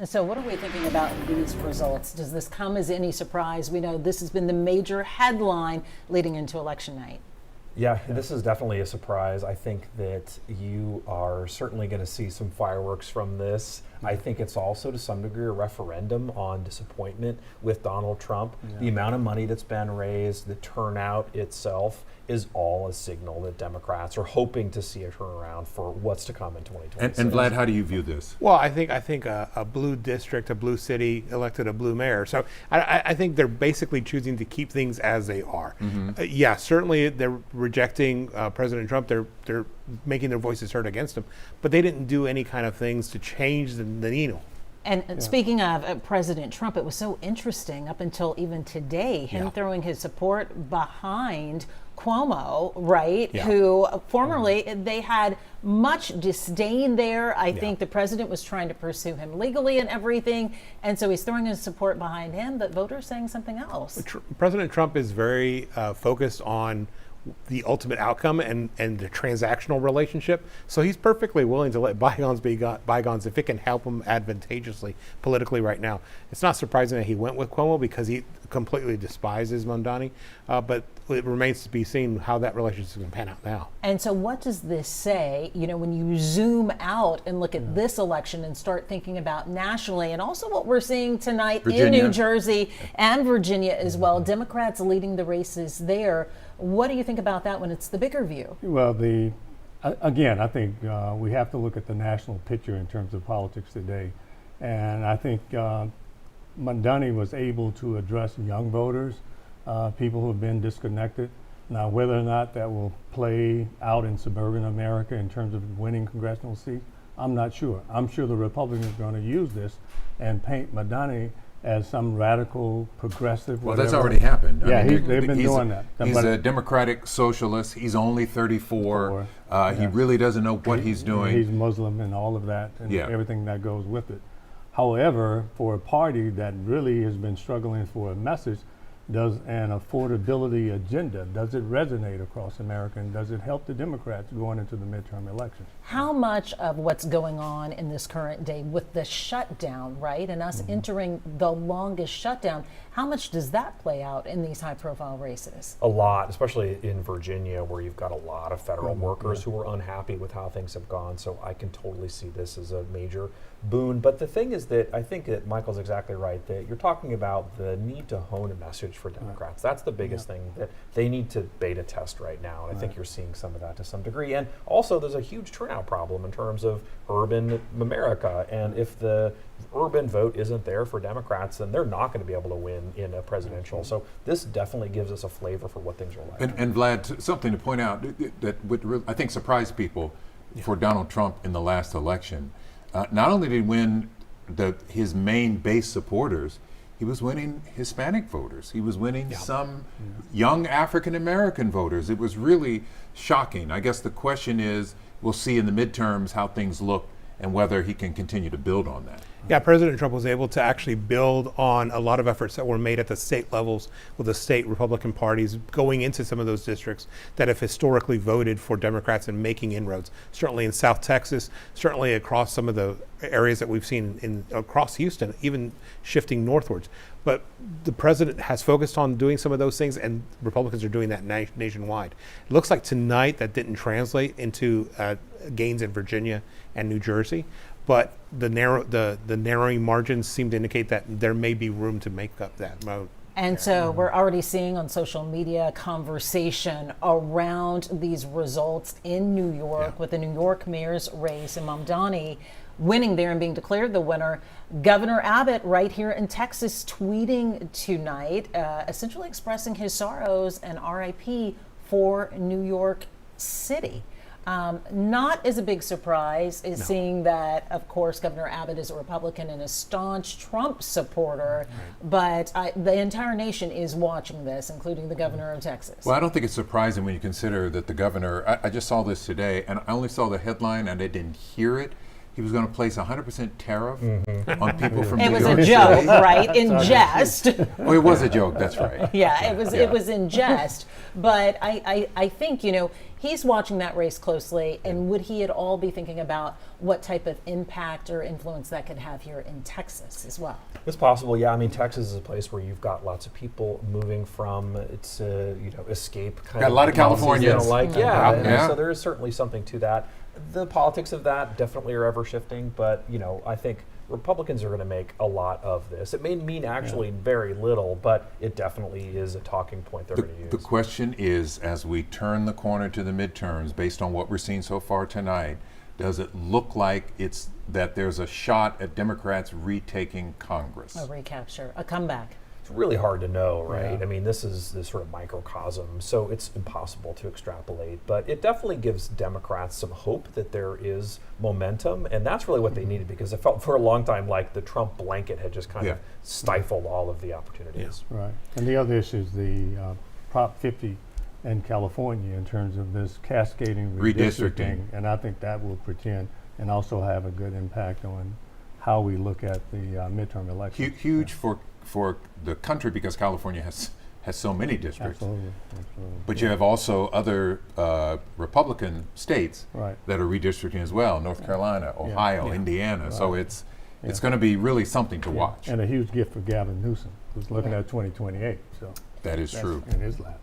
So what are we thinking about these results? Does this come as any surprise? We know this has been the major headline leading into election night. Yeah, this is definitely a surprise. I think that you are certainly going to see some fireworks from this. I think it's also to some degree a referendum on disappointment with Donald Trump. Yeah. The amount of money that's been raised, the turnout itself is all a signal that Democrats are hoping to see a turnaround for what's to come in 2026. And Vlad, how do you view this? Well, I think a blue district, a blue city elected a blue mayor. So I think they're basically choosing to keep things as they are. Mm-hmm. Yeah, certainly they're rejecting President Trump. They're making their voices heard against him, but they didn't do any kind of things to change the needle. And speaking of President Trump, it was so interesting up until even today, him throwing his support behind Cuomo, right? Yeah. Who formerly they had much disdain there. I think the president was trying to pursue him legally and everything. And so he's throwing his support behind him, but voters saying something else. President Trump is very focused on the ultimate outcome and the transactional relationship. So he's perfectly willing to let bygones be bygones if it can help him advantageously politically right now. It's not surprising that he went with Cuomo because he completely despises Mamdani, but it remains to be seen how that relationship is going to pan out now. And so what does this say, when you zoom out and look at this election and start thinking about nationally, and also what we're seeing tonight in New Jersey and Virginia as well, Democrats leading the races there. What do you think about that when it's the bigger view? Well, again, I think we have to look at the national picture in terms of politics today. And I think Mamdani was able to address young voters, people who have been disconnected. Now, whether or not that will play out in suburban America in terms of winning congressional seats, I'm not sure. I'm sure the Republicans are going to use this and paint Mamdani as some radical, progressive, well, whatever. that's already happened. Yeah, they've been doing that. He's a democratic socialist. He's only 34. He really doesn't know what he's doing. He's Muslim and all of that and everything that goes with it. However, for a party that really has been struggling for a message, does an affordability agenda, does it resonate across America, and does it help the Democrats going into the midterm elections? How much of what's going on in this current day with the shutdown, right, and us entering the longest shutdown, how much does that play out in these high-profile races? A lot, especially in Virginia, where you've got a lot of federal workers who are unhappy with how things have gone. So I can totally see this as a major boon. But the thing is that I think that Michael's exactly right, that you're talking about the need to hone a message for Democrats. That's the biggest thing that they need to beta test right now. And I think you're seeing some of that to some degree. And also there's a huge turnout problem in terms of urban America. And if the urban vote isn't there for Democrats, then they're not going to be able to win in a presidential. So this definitely gives us a flavor for what things are like. And Vlad, something to point out that would, I think, surprise people for Donald Trump in the last election. Not only did he win his main base supporters, he was winning Hispanic voters. He was winning some young African American voters. It was really shocking. I guess the question is, we'll see in the midterms how things look and whether he can continue to build on that. Yeah, President Trump was able to actually build on a lot of efforts that were made at the state levels with the state Republican parties going into some of those districts that have historically voted for Democrats and making inroads. Certainly in South Texas, certainly across some of the areas that we've seen across Houston, even shifting northwards. But the president has focused on doing some of those things, and Republicans are doing that nationwide. It looks like tonight that didn't translate into gains in Virginia and New Jersey. But the narrowing margins seem to indicate that there may be room to make up that mode. And so we're already seeing on social media conversation around these results in New York with the New York mayor's race and Mamdani winning there and being declared the winner. Governor Abbott right here in Texas tweeting tonight, essentially expressing his sorrows and RIP for New York City. Not as a big surprise is seeing that, of course, Governor Abbott is a Republican and a staunch Trump supporter, but the entire nation is watching this, including the governor of Texas. Well, I don't think it's surprising when you consider that the governor, I just saw this today, and I only saw the headline and I didn't hear it. he was going to place 100% tariff on people from It New was York a joke, City. right? In jest. Oh, it was a joke. That's right. Yeah, it Yeah. was in jest. But I think, he's watching that race closely, and would he at all be thinking about what type of impact or influence that could have here in Texas as well? It's possible, yeah. I mean, Texas is a place where you've got lots of people moving from its, escape kind Got of a lot of policies they don't Californians. like, yeah. And Yeah. so there is certainly something to that. The politics of that definitely are ever shifting, but I think Republicans are going to make a lot of this. It may mean actually very little, but it definitely is a talking point they're going to use. The question is, as we turn the corner to the midterms, based on what we're seeing so far tonight, does it look like that there's a shot at Democrats retaking Congress? A recapture, a comeback. It's really hard to know, right? Yeah. I mean, this is this sort of microcosm, so it's impossible to extrapolate. But it definitely gives Democrats some hope that there is momentum, and that's really what they needed, because it felt for a long time like the Trump blanket had just kind of stifled all of the opportunities. Right. And the other issue is the Prop 50 in California in terms of this cascading Redistricting. and I think that will pretend and also have a good impact on how we look at the midterm elections. Huge for the country, because California has so many districts. Absolutely. But you have also other Republican states Right. that are redistricting as well: North Carolina, Ohio, Yeah. Indiana. So Right. it's going to be really something to watch. And a huge gift for Gavin Newsom, who's looking at 2028. So That is that's true. in his lap.